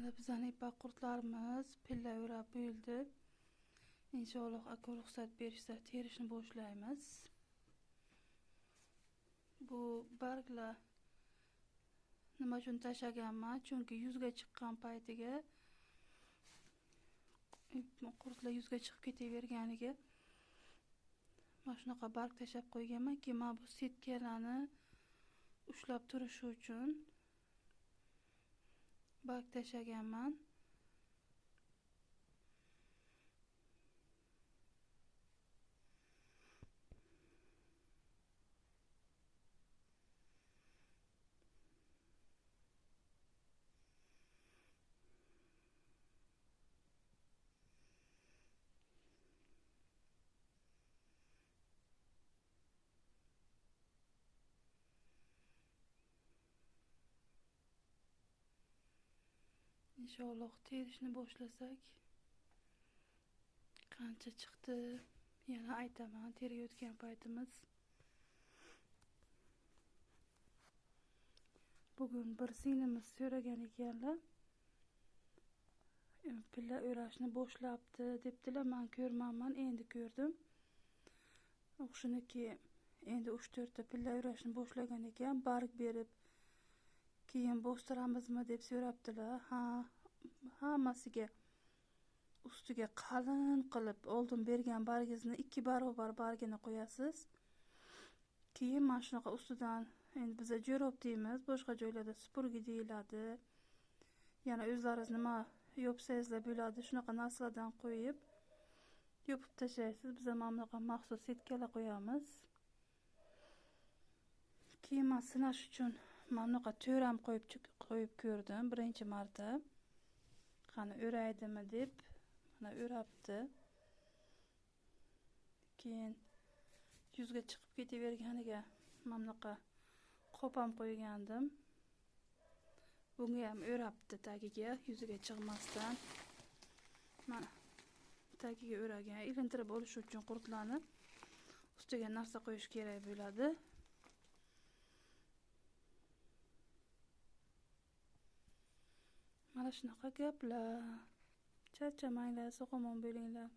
Mana bizning ipak qurtlarimiz pilla o'rab bo'ldi. Inshaalloh aka ruxsat berishsa terishni boshlaymiz. Bu barglar nima uchun tashlaganman? Chunki yuzga chiqqan paytiga qurtlar yuzga chiqib ketaverganiga mana shunaqa barg tashlab qo'yganmanki, mana bu setkalarni ushlab turishi uchun barg tashlaganman. Inshaalloh terishni boshlasak qancha chiqdi yana aytaman. Terayotgan paytimiz bugun bir singlimiz so'ragan ekanlar, pilla o'rashni boshlabdi debdilar. Men ko'rmanman, endi ko'rdim. O'shaniki endi 3-4 ta pilla o'rashni boshlagan ekan. Barg berib keyin bostiramizmi deb so'rabdilar. Hammasiga ustiga qalin qilib oldin bergan bargingizni 2 barobar bargini qo'yasiz. Keyin mana shunaqa ustidan, endi biz jo'rob deymiz, boshqa joylarda supurgi deyiladi. Yana o'zlaringiz nima yopsangizlar bo'ladi, shunaqa narsalardan qo'yib yopib tashlaysiz. Biz ham bunaqa maxsus setkalar qo'yamiz. Keyin men sinash uchun mana bunaqa to'ram qo'yib ko'rdim birinchi marta. Qani o'raydimi deb mana o'rabdi. Keyin yuzga chiqib ketaverganiga mana bunaqa qop ham qo'ygandim. Bunga ham o'rabdi tagiga, yuziga chiqmasdan. Mana tagiga o'ragan. Ilintirib olish uchun qurtlarni ustiga narsa qo'yish kerak bo'ladi. Mana shunaqa gaplar. Charchamanglar, sog' omon bo'linglar.